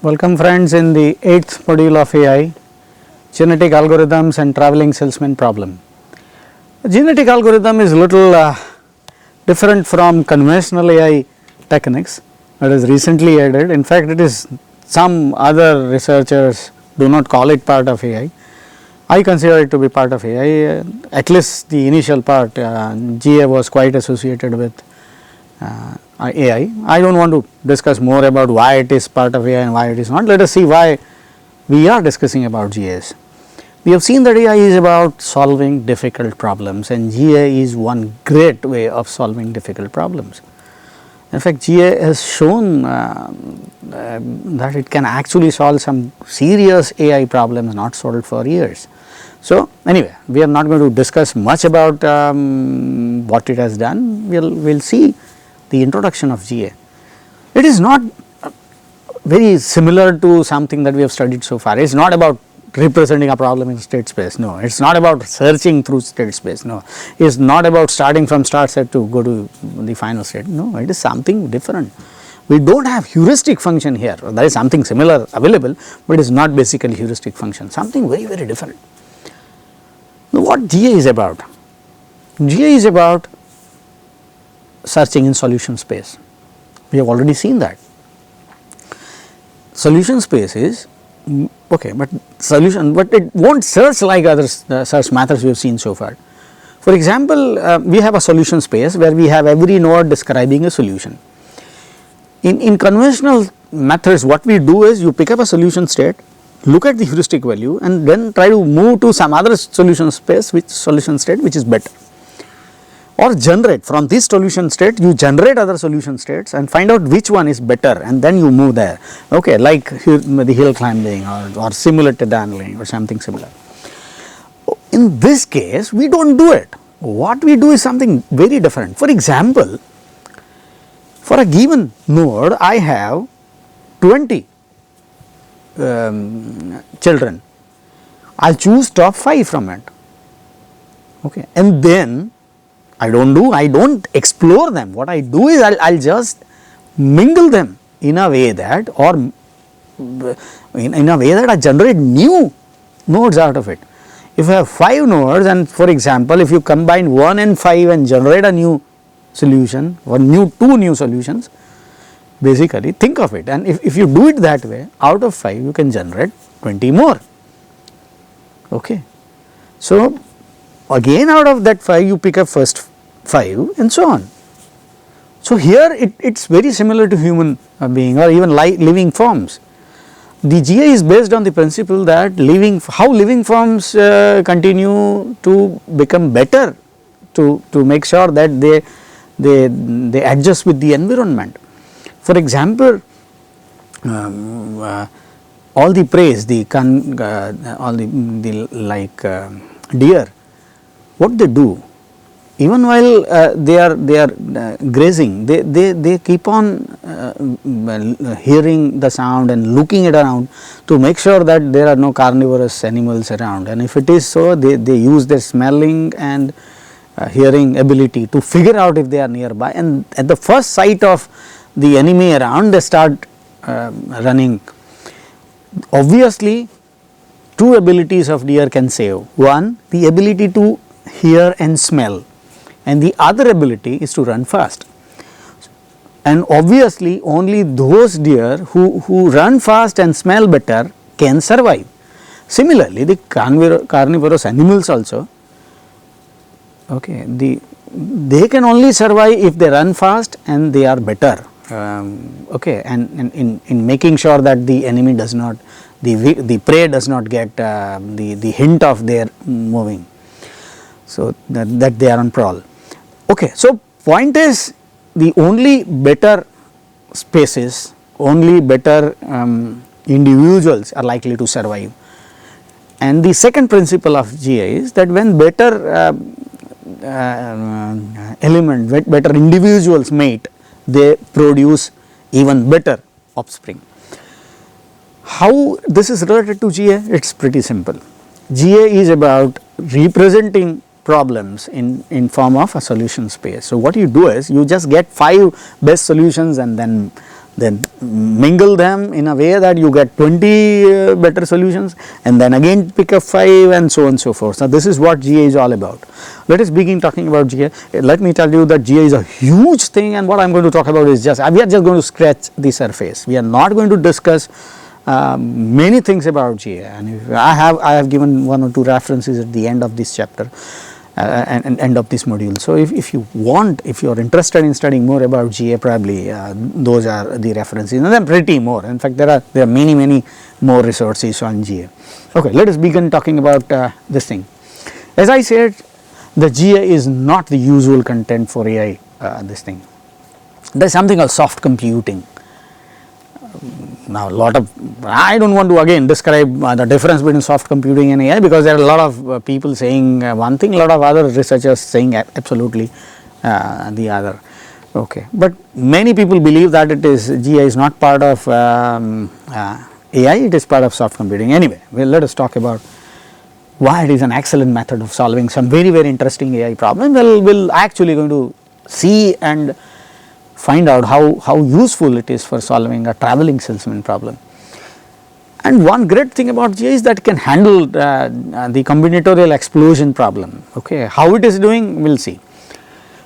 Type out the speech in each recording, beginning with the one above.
Welcome friends in the 8th module of AI, genetic algorithms and traveling salesman problem. Genetic algorithm is little different from conventional AI techniques that is recently added. In fact, it is some other researchers do not call it part of AI. I consider it to be part of AI, at least the initial part. GA was quite associated with AI. I do not want to discuss more about why it is part of AI and why it is not. Let us see why we are discussing about GAs. We have seen that AI is about solving difficult problems, and GA is one great way of solving difficult problems. In fact, GA has shown that it can actually solve some serious AI problems not solved for years. So, anyway, we are not going to discuss much about what it has done. We will see the introduction of GA. It is not very similar to something that we have studied so far. It is not about representing a problem in state space, no. It is not about searching through state space, no. It is not about starting from start set to go to the final state, no. It is something different. We do not have heuristic function here. There is something similar available, but it is not basically heuristic function, something very, very different. Now, what GA is about? GA is about searching in solution space. We have already seen that. Solution space is okay, but solution, but it will not search like other search methods we have seen so far. For example, we have a solution space where we have every node describing a solution. In conventional methods, what we do is you pick up a solution state, look at the heuristic value, and then try to move to some other solution space, which solution state which is better, or generate from this solution state. You generate other solution states and find out which one is better, and then you move there, okay, like the hill climbing or simulated tunneling or something similar. In this case, we do not do it. What we do is something very different. For example, for a given node, I have 20 children. I will choose top 5 from it, okay, and then I do not explore them. What I do is I will just mingle them in a way that, or in a way that I generate new nodes out of it. If I have 5 nodes, and for example, if you combine 1 and 5 and generate a new solution or 2 new solutions, basically think of it, and if you do it that way, out of 5 you can generate 20 more, okay. So, again out of that 5 you pick up first 5 and so on. So, here it is very similar to human being or even living forms. The GA is based on the principle that how living forms continue to become better, to make sure that they adjust with the environment. For example, all the prey, deer, what they do, even while they are grazing, they keep on hearing the sound and looking it around to make sure that there are no carnivorous animals around, and if it is so, they use their smelling and hearing ability to figure out if they are nearby, and at the first sight of the enemy around, they start running. Obviously, 2 abilities of deer can save. One, the ability to hear and smell, and the other ability is to run fast. And obviously, only those deer who run fast and smell better can survive. Similarly, the carnivorous animals also, okay, they can only survive if they run fast and they are better, okay, and in making sure that the enemy does not, the prey does not get the hint of their moving, so that they are on prowl, okay. So, point is, the only better species, only better individuals are likely to survive, and the second principle of GA is that when better better individuals mate, they produce even better offspring. How this is related to GA? It is pretty simple. GA is about representing problems in form of a solution space. So, what you do is you just get 5 best solutions and then then mingle them in a way that you get 20 better solutions, and then again pick up 5, and so on and so forth. So this is what GA is all about. Let us begin talking about GA. Let me tell you that GA is a huge thing, and what I am going to talk about is we are just going to scratch the surface. We are not going to discuss many things about GA, and if I have given 1 or 2 references at the end of this chapter and end of this module. So if you want, if you are interested in studying more about GA, probably those are the references, and then pretty more. In fact, there are many more resources on GA. Okay, let us begin talking about this thing. As I said, the GA is not the usual content for AI. This thing, there is something called soft computing. Now, I do not want to again describe the difference between soft computing and AI, because there are a lot of people saying one thing, a lot of other researchers saying absolutely the other. Okay, but many people believe that GA is not part of AI, it is part of soft computing. Anyway, well, let us talk about why it is an excellent method of solving some very interesting AI problem. Well, we will actually going to see and find out how useful it is for solving a traveling salesman problem. And one great thing about GA is that it can handle the combinatorial explosion problem. Okay, how it is doing, we will see.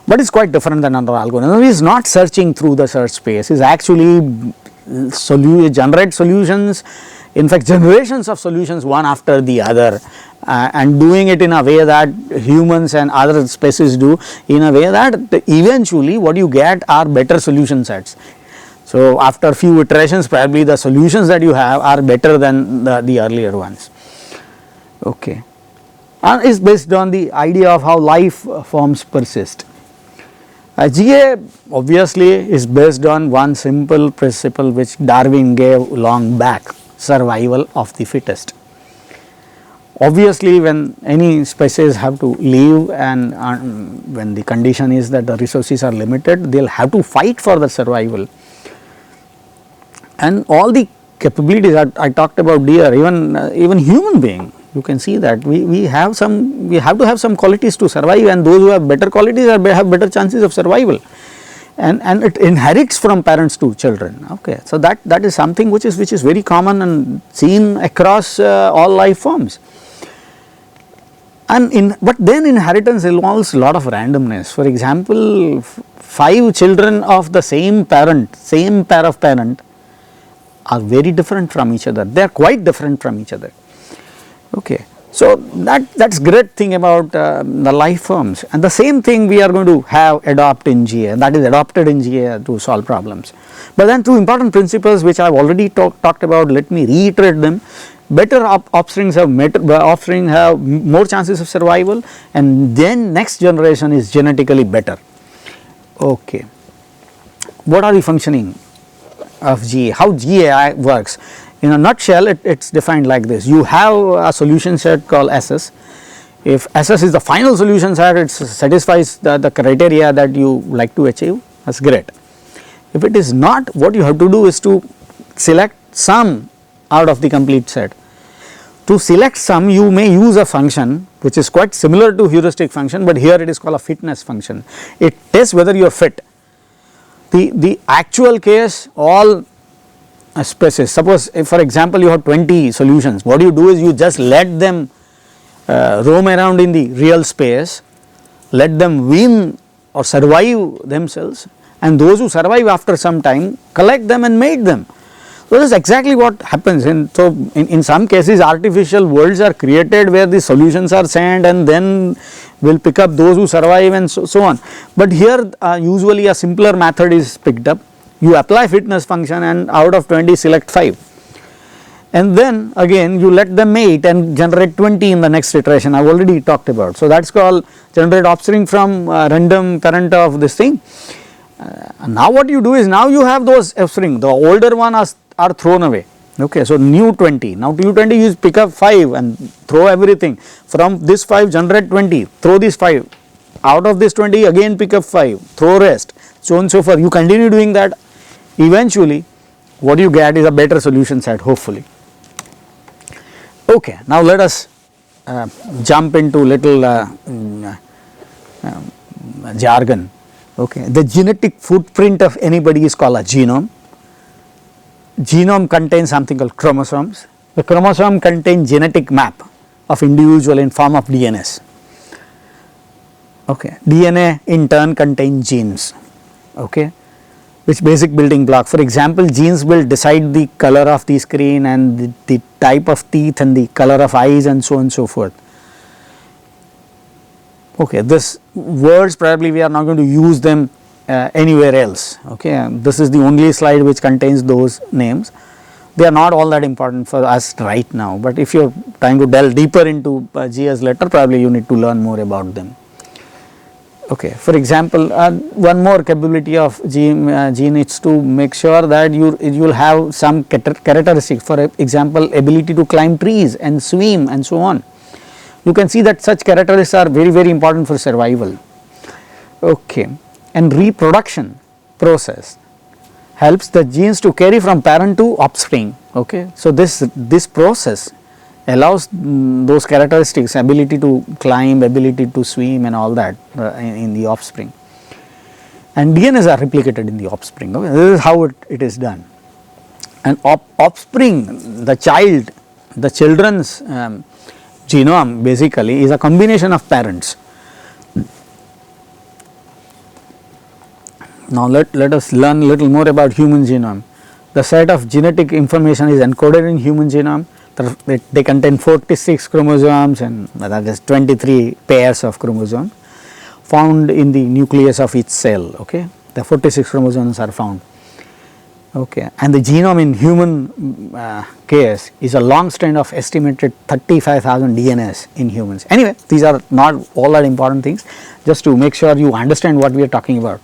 But it is quite different than another algorithm. It is not searching through the search space, it is actually generate solutions, in fact generations of solutions one after the other, and doing it in a way that humans and other species do, in a way that eventually what you get are better solution sets. So after few iterations, probably the solutions that you have are better than the earlier ones. Okay, and is based on the idea of how life forms persist. GA obviously is based on one simple principle which Darwin gave long back: survival of the fittest. Obviously, when any species have to live, and when the condition is that the resources are limited, they will have to fight for the survival. And all the capabilities that I talked about deer, even human being, you can see that we have to have some qualities to survive, and those who have better qualities have better chances of survival, and it inherits from parents to children. Okay, so that is something which is very common and seen across all life forms. But then inheritance involves a lot of randomness. For example, 5 children of the same parent, same pair of parent, are very different from each other. They are quite different from each other. Okay, so that's great thing about the life forms, and the same thing we are going to have adopt in GA, that is adopted in GA to solve problems. But then 2 important principles which I have already talked about, let me reiterate them. Better offsprings have more chances of survival, and then next generation is genetically better. Okay, what are the functioning of GA, how GA works? In a nutshell, it is defined like this: you have a solution set called SS. If SS is the final solution set, it satisfies the criteria that you like to achieve, that is great. If it is not, what you have to do is to select some out of the complete set. To select some, you may use a function which is quite similar to heuristic function, but here it is called a fitness function. It tests whether you are fit. The actual case, all species, suppose if for example you have 20 solutions, what you do is you just let them roam around in the real space, let them win or survive themselves, and those who survive after some time, collect them and mate them. So this is exactly what happens. In some cases, artificial worlds are created where the solutions are sent, and then will pick up those who survive, and so on. But here usually a simpler method is picked up. You apply fitness function, and out of 20 select 5, and then again you let them mate and generate 20 in the next iteration I have already talked about. So that is called generate offspring from random parent of this thing. Now what you do is, now you have those offspring, the older ones are thrown away. Okay, so new 20, now new 20 you pick up 5 and throw everything, from this 5 generate 20, throw this 5, out of this 20 again pick up 5, throw rest, so on and so forth. You continue doing that, eventually what you get is a better solution set, hopefully. Okay, now let us jump into little jargon. Okay, the genetic footprint of anybody is called a genome. genome contains something called chromosomes. The chromosome contains genetic map of individual in form of DNAs. Okay. DNA in turn contains genes, okay, which basic building block. For example, genes will decide the color of the screen and the type of teeth and the color of eyes and so on and so forth. Okay, this words probably we are not going to use them anywhere else. Okay, and this is the only slide which contains those names. They are not all that important for us right now, but if you are trying to delve deeper into GS later, probably you need to learn more about them. Okay, for example, one more capability of gene is to make sure that you will have some characteristics. For example, ability to climb trees and swim and so on. You can see that such characteristics are very important for survival. Okay, and reproduction process helps the genes to carry from parent to offspring. Okay, so this process allows those characteristics, ability to climb, ability to swim and all that in the offspring, and DNAs are replicated in the offspring. Okay, this is how it is done. And offspring, the children's genome basically is a combination of parents. Now let us learn a little more about human genome. The set of genetic information is encoded in human genome. They contain 46 chromosomes, and that is 23 pairs of chromosomes found in the nucleus of each cell. Okay, the 46 chromosomes are found. Okay, and the genome in human case is a long strand of estimated 35,000 DNAs in humans. Anyway, these are not all that important things, just to make sure you understand what we are talking about.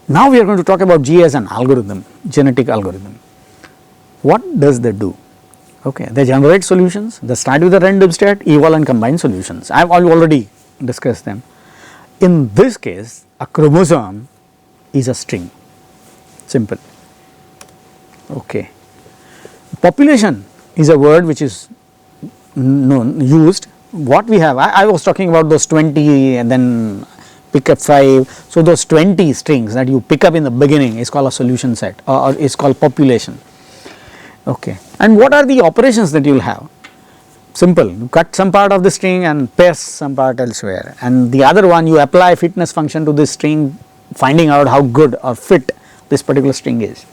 Now we are going to talk about G as an algorithm, genetic algorithm. What does they do? Okay, they generate solutions. They start with a random state, evolve and combine solutions. I have already discussed them. In this case, a chromosome is a string, simple. Okay, population is a word which is used. What we have, I was talking about those 20 and then pick up 5. So those 20 strings that you pick up in the beginning is called a solution set, or is called population. Okay, and what are the operations that you will have? Simple, you cut some part of the string and paste some part elsewhere, and the other one you apply fitness function to this string, finding out how good or fit this particular string is.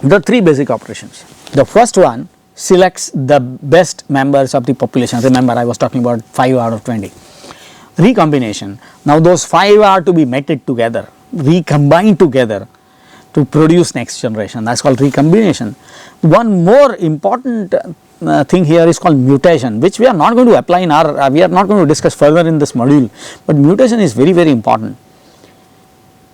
There are 3 basic operations. The first one selects the best members of the population. Remember, I was talking about 5 out of 20. Recombination. Now those 5 are to be mated together, recombined together to produce next generation. That is called recombination. One more important thing here is called mutation, which we are not going to apply in our, we are not going to discuss further in this module, but mutation is very important.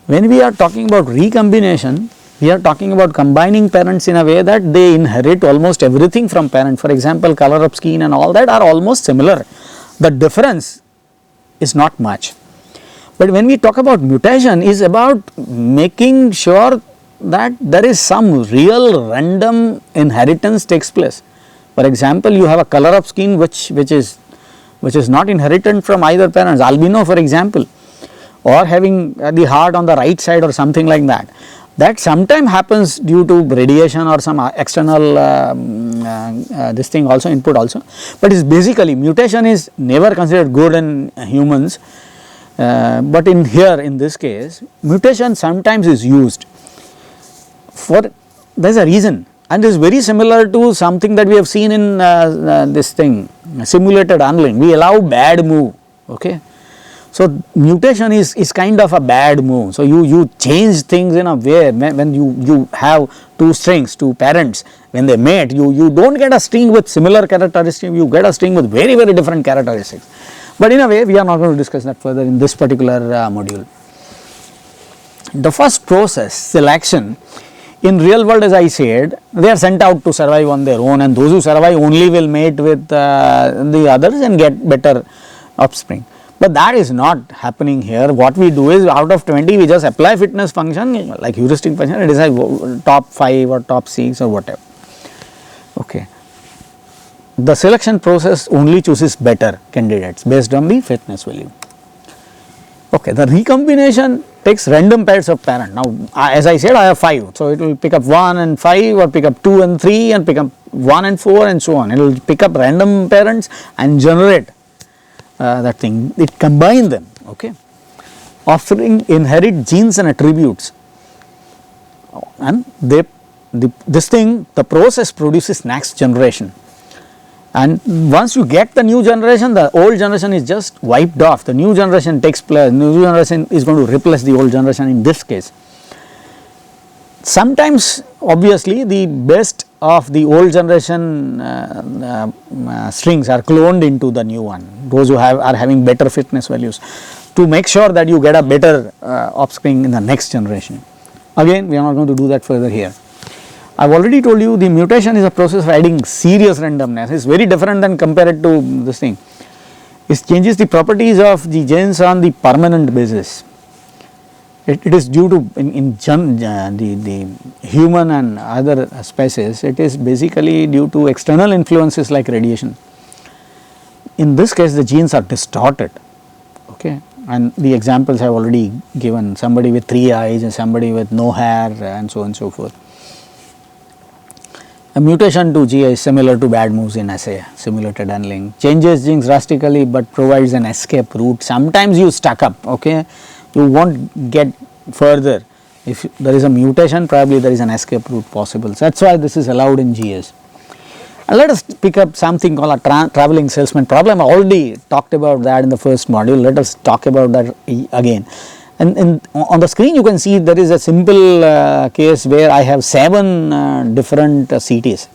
When we are talking about recombination, we are talking about combining parents in a way that they inherit almost everything from parent. For example, color of skin and all that are almost similar. The difference is not much. But when we talk about mutation, is about making sure that there is some real random inheritance takes place. For example, you have a color of skin which is not inherited from either parents, albino for example, or having the heart on the right side or something like that. That sometimes happens due to radiation or some external this thing also, input also, but is basically mutation is never considered good in humans, but in here in this case mutation sometimes is used for, there is a reason, and is very similar to something that we have seen in this thing, simulated unlearning. We allow bad move. Okay. So mutation is kind of a bad move. So you change things in a way when you have 2 strings, 2 parents, when they mate, you don't get a string with similar characteristics, you get a string with very different characteristics. But in a way we are not going to discuss that further in this particular module. The first process, selection, in real world, as I said, they are sent out to survive on their own, and those who survive only will mate with the others and get better offspring. But that is not happening here. What we do is, out of 20 we just apply fitness function like heuristic function and decide top 5 or top 6 or whatever. Okay. The selection process only chooses better candidates based on the fitness value. Okay. The recombination takes random pairs of parent. Now as I said, I have 5, so it will pick up 1 and 5, or pick up 2 and 3, and pick up 1 and 4, and so on. It will pick up random parents and generate that thing, it combine them, okay. Offspring inherit genes and attributes, and this thing, the process produces next generation. And once you get the new generation, the old generation is just wiped off. The new generation takes place, new generation is going to replace the old generation in this case. Sometimes obviously the best of the old generation strings are cloned into the new one, those who are having better fitness values, to make sure that you get a better offspring in the next generation. Again, we are not going to do that further here. I have already told you the mutation is a process of adding serious randomness. It is very different than compared to this thing. It changes the properties of the genes on the permanent basis. It is due to the human and other species, it is basically due to external influences like radiation. In this case, the genes are distorted, okay, and the examples I have already given, somebody with 3 eyes and somebody with no hair, and so on and so forth. A mutation to GI is similar to bad moves in assay, simulated handling, changes genes drastically but provides an escape route. Sometimes you stuck up, okay, you won't get further. If there is a mutation, probably there is an escape route possible. So that is why this is allowed in GS. And let us pick up something called a traveling salesman problem. I already talked about that in the first module. Let us talk about that again. And on the screen you can see there is a simple case where I have 7 different CTs,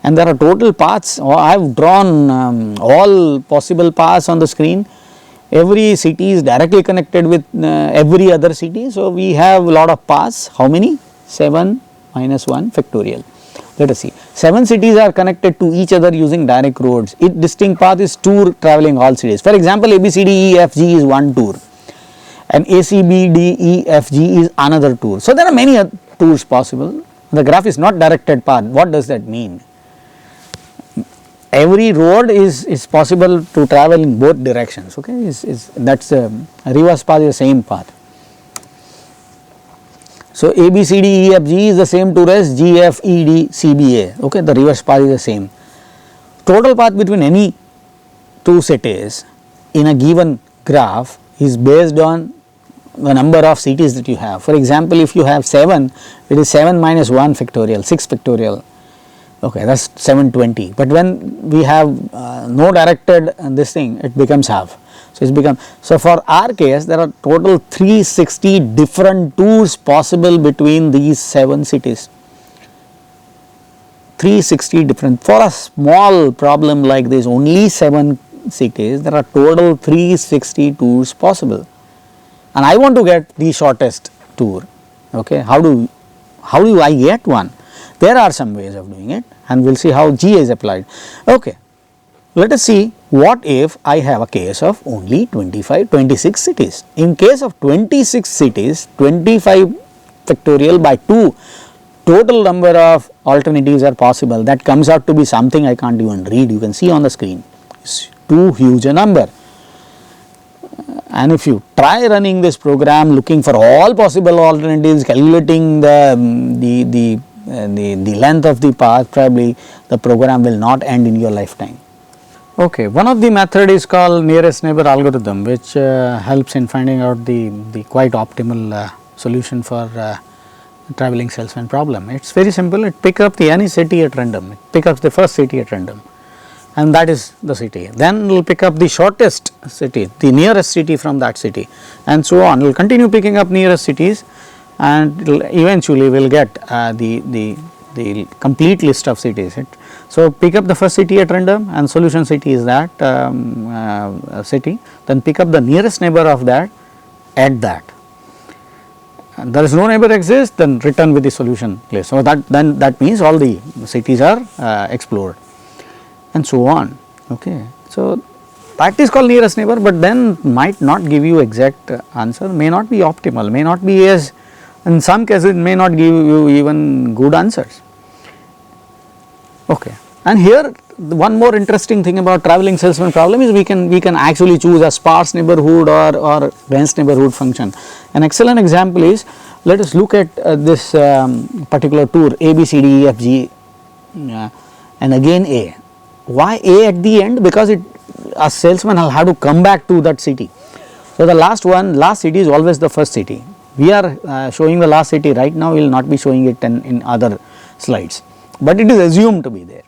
and there are total paths. I have drawn all possible paths on the screen. Every CT is directly connected with every other CT. So, we have a lot of paths. How many? 7 minus 1 factorial. Let us see. 7 CTs are connected to each other using direct roads. Each distinct path is tour travelling all cities. For example, ABCDEFG is one tour, and ACBDEFG is another tour. So, there are many tours possible. The graph is not directed path. What does that mean? Every road is possible to travel in both directions, okay, that is reverse path is the same path. So, ABCDEFG is the same tour as GFEDCBA, okay, the reverse path is the same. Total path between any 2 cities in a given graph is based on the number of CTs that you have. For example, if you have 7, it is 7 minus 1 factorial, 6 factorial, okay, that is 720. But when we have no directed this thing, it becomes half. So, it becomes, so for our case there are total 360 different tours possible between these 7 cities. 360 different. For a small problem like this, only 7 cities, there are total 360 tours possible, and I want to get the shortest tour, okay. How do I get one? There are some ways of doing it, and we will see how GA is applied, okay. Let us see what if I have a case of only 26 cities. In case of 26 cities, 25 factorial by 2 total number of alternatives are possible. That comes out to be something I can't even read. You can see on the screen, it's too huge a number. And if you try running this program looking for all possible alternatives, calculating the length of the path, probably the program will not end in your lifetime. Okay, one of the method is called nearest neighbor algorithm, which helps in finding out the quite optimal solution for traveling salesman problem. It is very simple. It pick up any city at random, it pick up the first city at random, and that is the city. Then it will pick up the shortest city, the nearest city from that city, and so on. It will continue picking up nearest cities, and eventually will get the complete list of cities. So, pick up the first city at random, and solution city is that city, then pick up the nearest neighbor of that at that, and there is no neighbor exists, then return with the solution place. So, that means all the cities are explored, and so on, okay. So, that is called nearest neighbor, but then might not give you exact answer, may not be optimal, may not be as, in some cases it may not give you even good answers, okay. And here one more interesting thing about traveling salesman problem is we can actually choose a sparse neighborhood or dense neighborhood function. An excellent example is, let us look at this particular tour A, B, C, D, E, F, G and again A. Why A at the end? Because a salesman will have to come back to that city. So, the last city is always the first city. We are showing the last city right now, we will not be showing it in other slides, but it is assumed to be there.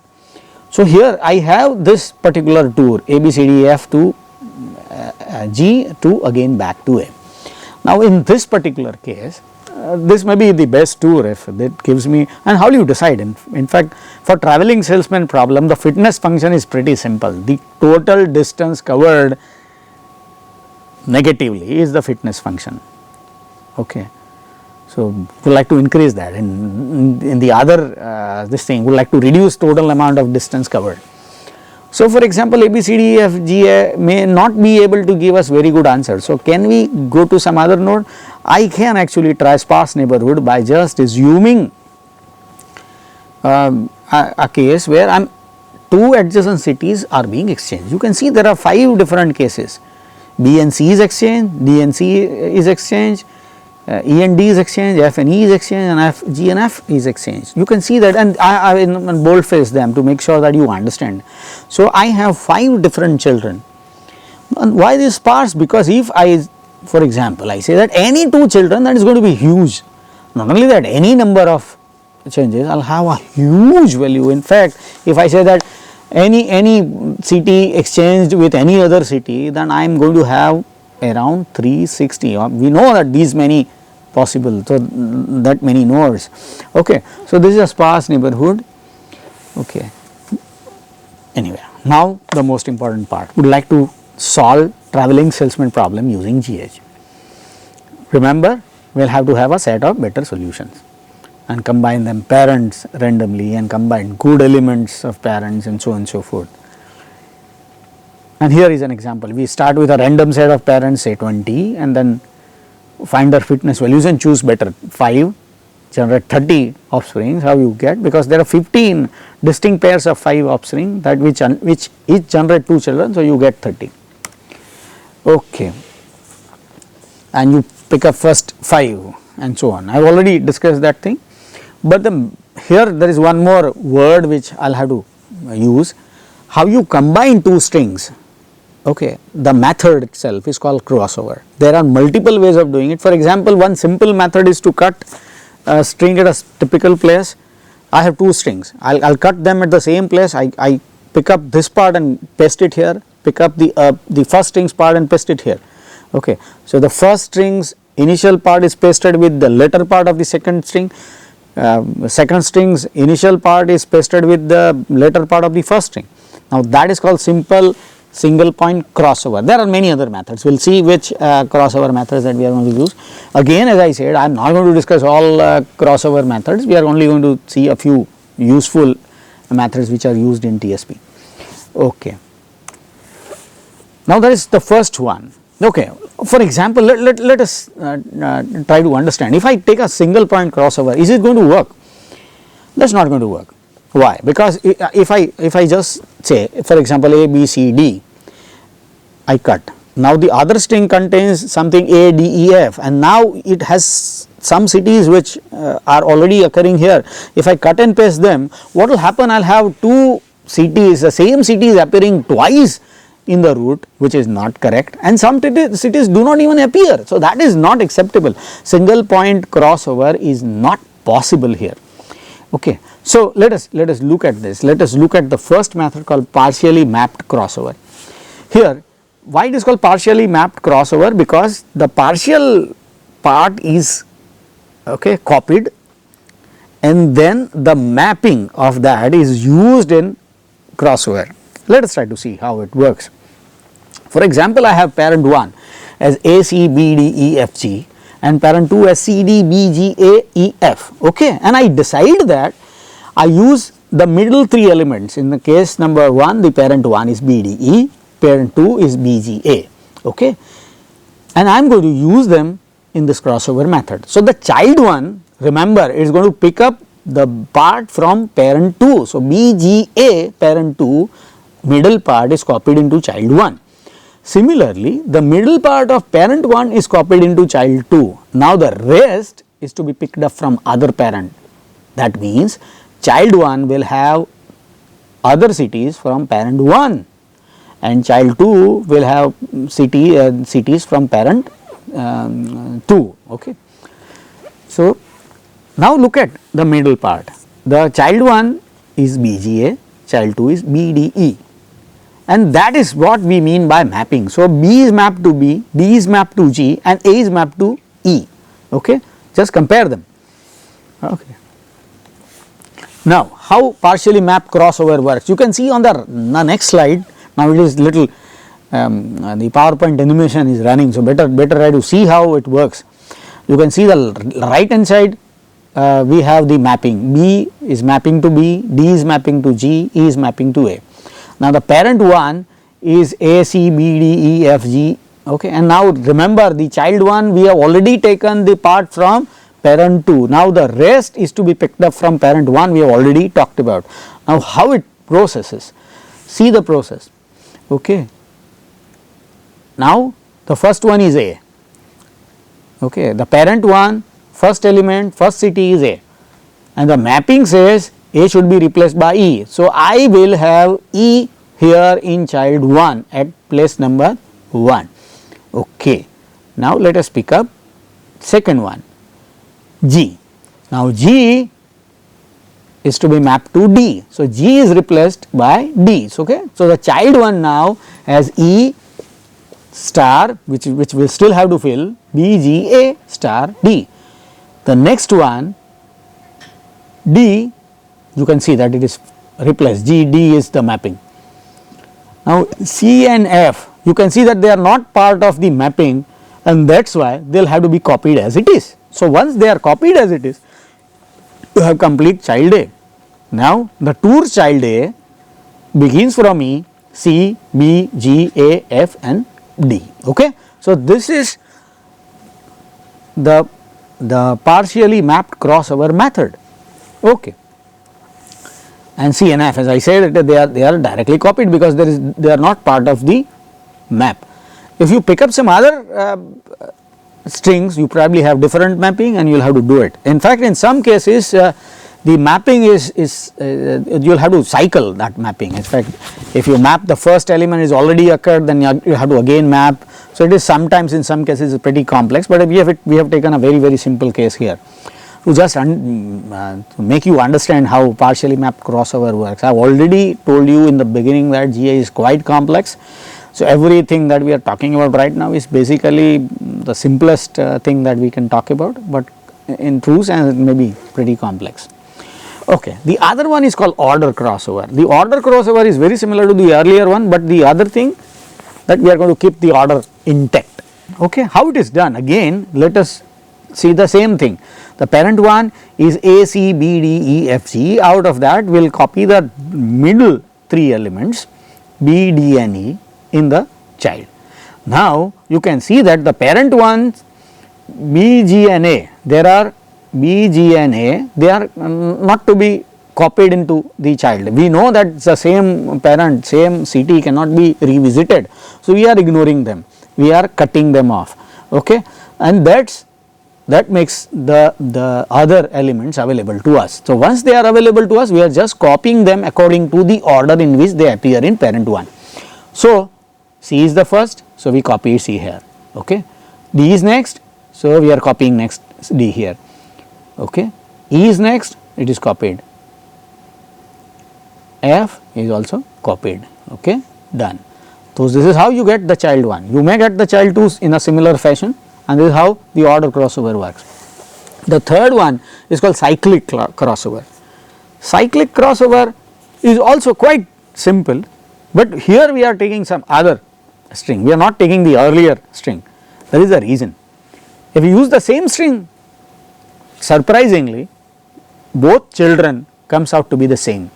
So, here I have this particular tour A, B, C, D, E, F to G to again back to A. Now, in this particular case, this may be the best tour if that gives me, and how do you decide? In fact, for traveling salesman problem, the fitness function is pretty simple. The total distance covered negatively is the fitness function. Okay. So, we like to increase that, in the other this thing we like to reduce total amount of distance covered. So, for example, A, B, C, D, E, F, G, A may not be able to give us very good answers. So, can we go to some other node? I can actually try sparse neighborhood by just assuming a case where two adjacent cities are being exchanged. You can see there are 5 different cases. B and C is exchanged, D and C is exchanged, E and D is exchanged, F and E is exchanged, and F, G and F is exchanged. You can see that, and I boldface them to make sure that you understand. So, I have 5 different children. And why this sparse? Because if I, for example, I say that any 2 children, that is going to be huge. Not only that, any number of changes, I will have a huge value. In fact, if I say that any city exchanged with any other city, then I am going to have around 360. We know that these many possible, so that many nodes. Okay. So, this is a sparse neighborhood. Okay. Anyway, now the most important part, would like to solve traveling salesman problem using GH. Remember, we will have to have a set of better solutions and combine them parents randomly and combine good elements of parents and so on and so forth. And here is an example. We start with a random set of parents, say 20, and then find their fitness values and choose better 5, generate 30 offsprings. How you get? Because there are 15 distinct pairs of 5 offspring that which each generate 2 children, so you get 30. Okay. And you pick up first 5 and so on. I have already discussed that thing, but here there is one more word which I will have to use. How you combine 2 strings. Okay, the method itself is called crossover. There are multiple ways of doing it. For example, one simple method is to cut a string at a typical place. I have 2 strings. I'll cut them at the same place. I pick up this part and paste it here. Pick up the first strings part and paste it here. Okay, so the first string's initial part is pasted with the later part of the second string. Second string's initial part is pasted with the later part of the first string. Now that is called simple single point crossover. There are many other methods. We will see which crossover methods that we are going to use. Again, as I said, I am not going to discuss all crossover methods. We are only going to see a few useful methods which are used in TSP. Okay. Now that is the first one. Okay. For example, let us try to understand. If I take a single point crossover, is it going to work? That is not going to work. Why? Because if I just say, for example, A, B, C, D, I cut. Now the other string contains something A, D, E, F, and now it has some cities which are already occurring here. If I cut and paste them, what will happen? I will have 2 cities, the same cities appearing twice in the root, which is not correct, and some cities do not even appear. So that is not acceptable. Single point crossover is not possible here. Okay. So let us look at this. Let us look at the first method called partially mapped crossover. Here, why it is called partially mapped crossover? Because the partial part is copied, and then the mapping of that is used in crossover. Let us try to see how it works. For example, I have parent 1 as A, C, B, D, E, F, G, and parent 2 as C, D, B, G, A, E, F. Okay, and I decide that I use the middle 3 elements. In the case number 1, the parent 1 is B, D, E, parent 2 is B, G, A. Okay, and I am going to use them in this crossover method. So the child one, remember, is going to pick up the part from parent 2. So, BGA parent 2 middle part is copied into child 1. Similarly, the middle part of parent 1 is copied into child 2. Now, the rest is to be picked up from other parent. That means, child 1 will have other cities from parent 1 and child 2 will have cities from parent 2. Okay. So, now look at the middle part. The child 1 is BGA, child 2 is BDE, and that is what we mean by mapping. So, B is mapped to B, D is mapped to G and A is mapped to E. Okay. Just compare them. Okay. Now, how partially mapped crossover works? You can see on the next slide. Now, it is little the PowerPoint animation is running. So, better try to see how it works. You can see the right hand side we have the mapping. B is mapping to B, D is mapping to G, E is mapping to A. Now, the parent 1 is A, C, B, D, E, F, G. Okay. And now, remember the child 1 we have already taken the part from parent 2. Now, the rest is to be picked up from parent 1 we have already talked about. Now, how it processes? See the process. Okay. Now, the first one is A. Okay. The parent 1 first element first city is A and the mapping says A should be replaced by E. So, I will have E here in child 1 at place number 1. Okay. Now, let us pick up second one G. Now, G is to be mapped to D. So, G is replaced by D. Okay. So, the child 1 now has E star which will still have to fill B, G, A star D. The next one D, you can see that it is replaced, G, D is the mapping. Now, C and F, you can see that they are not part of the mapping and that is why they will have to be copied as it is. So, once they are copied as it is, you have complete child A. Now, the tour's child A begins from E, C, B, G, A, F and D. Okay. So, this is the partially mapped crossover method. Okay. And C and F, as I said, they are directly copied because they are not part of the map. If you pick up some other strings, you probably have different mapping and you will have to do it. In fact, in some cases the mapping is you will have to cycle that mapping. In fact, if you map the first element is already occurred, then you have to again map. So, it is sometimes in some cases pretty complex, but we have taken a very simple case here to just to make you understand how partially mapped crossover works. I have already told you in the beginning that GA is quite complex. So, everything that we are talking about right now is basically the simplest thing that we can talk about, but in truth and it may be pretty complex. Okay. The other one is called order crossover. The order crossover is very similar to the earlier one, but the other thing that we are going to keep the order intact. Okay. How it is done? Again, let us see the same thing. The parent one is A, C, B, D, E, F, G. Out of that, we will copy the middle 3 elements B, D and E in the child. Now, you can see that the parent ones B, G and A, there are B, G and A, they are not to be copied into the child. We know that it is the same parent, same city cannot be revisited. So, we are ignoring them, we are cutting them off, okay, and that makes the other elements available to us. So, once they are available to us, we are just copying them according to the order in which they appear in parent 1. So, C is the first, so we copy C here, okay. D is next, so we are copying next D here, okay. E is next, it is copied. F is also copied, okay, done. So, this is how you get the child 1. You may get the child 2 in a similar fashion, and this is how the order crossover works. The third one is called cyclic crossover. Cyclic crossover is also quite simple, but here we are taking some other string, we are not taking the earlier string. That is the reason. If you use the same string, surprisingly both children comes out to be the same.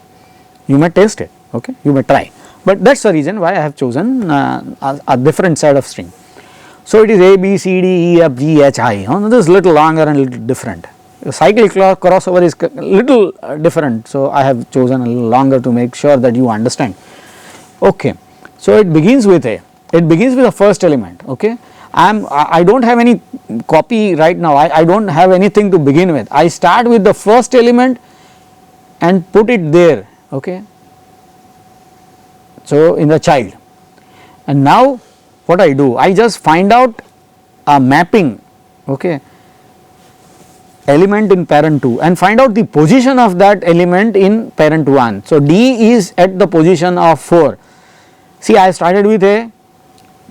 You may test it, okay, you may try, but that is the reason why I have chosen a different set of string. So, it is A, B, C, D, E, F, G, H, I. This is little longer and little different. Cyclic crossover is little different, so I have chosen a little longer to make sure that you understand. Okay, so it begins with A, it begins with the first element. Okay, I do not have any copy right now, I do not have anything to begin with. I start with the first element and put it there. Okay, so in the child, and now what I do, I just find out a mapping, okay, element in parent 2 and find out the position of that element in parent 1. So, D is at the position of 4. See, I started with A,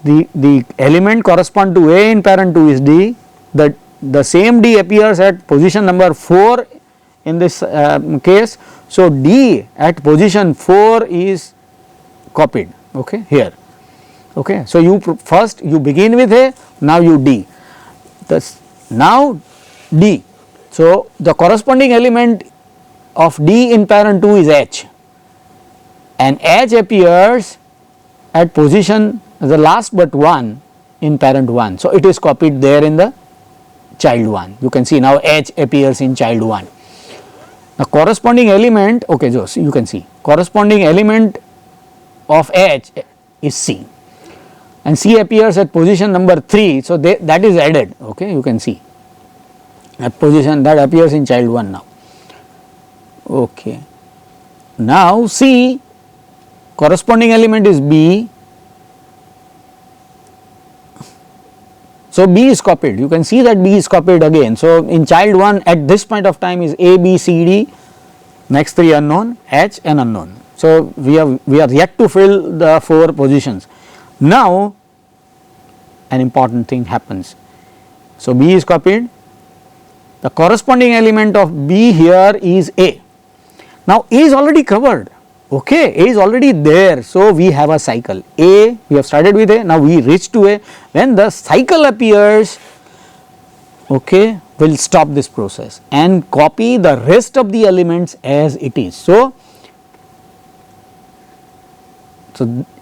the element correspond to A in parent 2 is D, the same D appears at position number 4 in this case. So, D at position 4 is copied, okay, here. Okay. So, you first you begin with A, now you D, now D. So, the corresponding element of D in parent 2 is H, and H appears at position the last but 1 in parent 1. So, it is copied there in the child 1. You can see now H appears in child 1. The corresponding element, okay, so you can see corresponding element of H is C, and C appears at position number 3. So, that is added, okay, you can see at position that appears in child 1 now. Okay. Now, C corresponding element is B. So, B is copied, you can see that B is copied again. So, in child 1 at this point of time is A, B, C, D, next 3 unknown, H and unknown. So, we are yet to fill the 4 positions. Now, an important thing happens. So, B is copied, the corresponding element of B here is A. Now, A is already covered, okay, A is already there. So, we have a cycle A, we have started with A, now we reach to A. When the cycle appears, okay, we will stop this process and copy the rest of the elements as it is. So,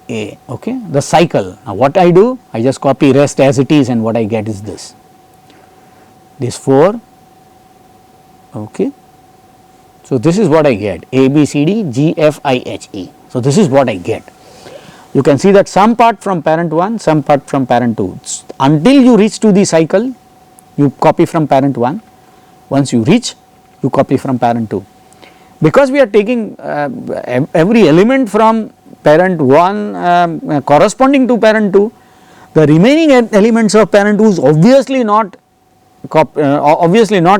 A, okay, the cycle. Now, what I do? I just copy rest as it is, and what I get is this 4. Okay. So, this is what I get A, B, C, D, G, F, I, H, E. So, this is what I get. You can see that some part from parent 1, some part from parent 2. Until you reach to the cycle, you copy from parent 1. Once you reach, you copy from parent 2. Because we are taking every element from parent 1 corresponding to parent 2, the remaining elements of parent 2 is obviously not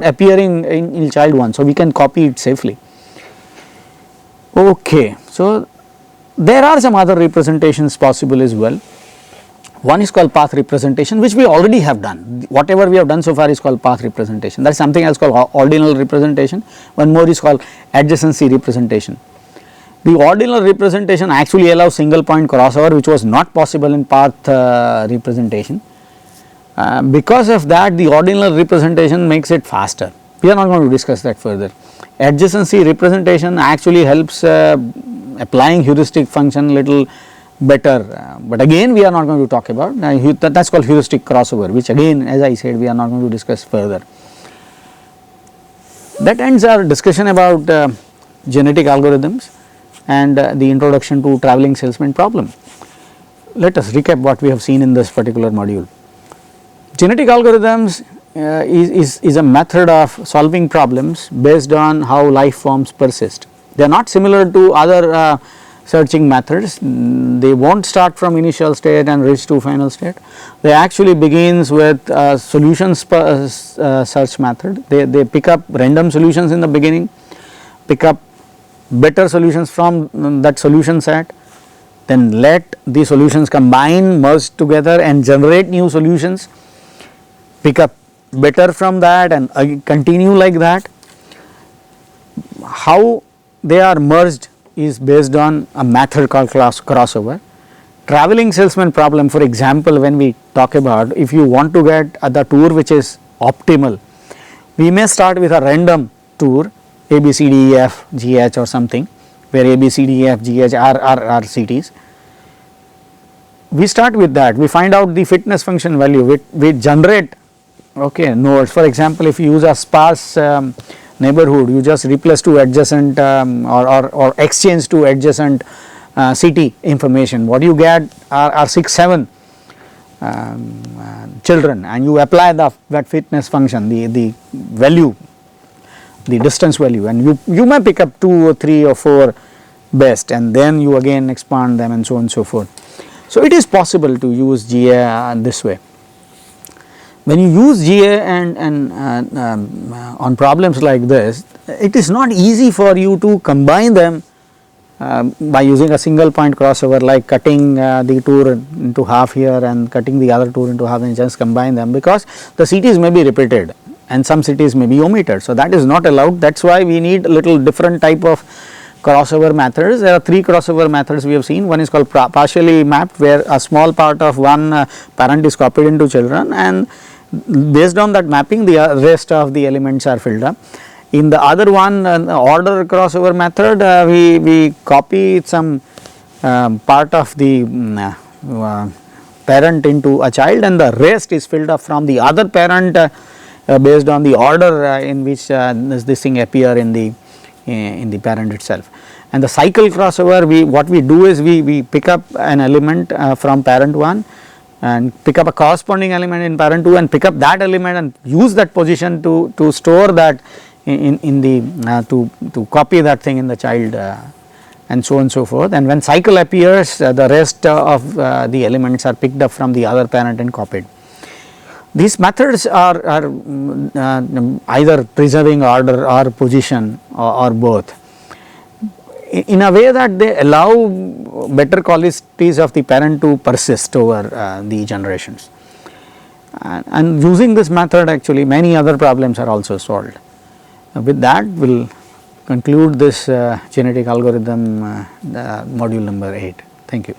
appearing in child 1. So, we can copy it safely. Okay. So, there are some other representations possible as well. One is called path representation, which we already have done. Whatever we have done so far is called path representation. There is something else called ordinal representation. One more is called adjacency representation. The ordinal representation actually allows single point crossover, which was not possible in path representation. Because of that, the ordinal representation makes it faster. We are not going to discuss that further. Adjacency representation actually helps applying heuristic function little better, but again we are not going to talk about that is called heuristic crossover, which again, as I said, we are not going to discuss further. That ends our discussion about genetic algorithms and the introduction to travelling salesman problem. Let us recap what we have seen in this particular module. Genetic algorithms is a method of solving problems based on how life forms persist. They are not similar to other searching methods. They will not start from initial state and reach to final state. They actually begins with solutions search method. They pick up random solutions in the beginning, pick up better solutions from that solution set, then let the solutions combine, merge together and generate new solutions, pick up better from that and continue like that. How they are merged is based on a method called crossover. Travelling salesman problem, for example, when we talk about, if you want to get the tour which is optimal, we may start with a random tour A, B, C, D, E, F, G, H or something, where A, B, C, D, E, F, G, H are cities. We start with that, we find out the fitness function value, we generate okay, nodes. For example, if you use a sparse neighborhood, you just replace two adjacent or exchange two adjacent city information. What you get are 6, 7 children, and you apply that fitness function, the value, the distance value, and you may pick up 2 or 3 or 4 best, and then you again expand them and so on and so forth. So it is possible to use GA this way. When you use GA and on problems like this, it is not easy for you to combine them by using a single point crossover, like cutting the tour into half here and cutting the other tour into half and just combine them, because the cities may be repeated and some cities may be omitted. So that is not allowed. That is why we need a little different type of crossover methods. There are 3 crossover methods we have seen. One is called partially mapped, where a small part of one parent is copied into children, and based on that mapping the rest of the elements are filled up. In the other one, order crossover method, we copy some part of the parent into a child, and the rest is filled up from the other parent based on the order in which this thing appear in the parent itself. And the cycle crossover, what we do is we pick up an element from parent 1 and pick up a corresponding element in parent 2 and pick up that element and use that position to store that in the to copy that thing in the child and so on and so forth. And when cycle appears, the rest of the elements are picked up from the other parent and copied. These methods are either preserving order or position or both, in a way that they allow better qualities of the parent to persist over the generations. And using this method, actually many other problems are also solved. With that, we will conclude this genetic algorithm module number 8. Thank you.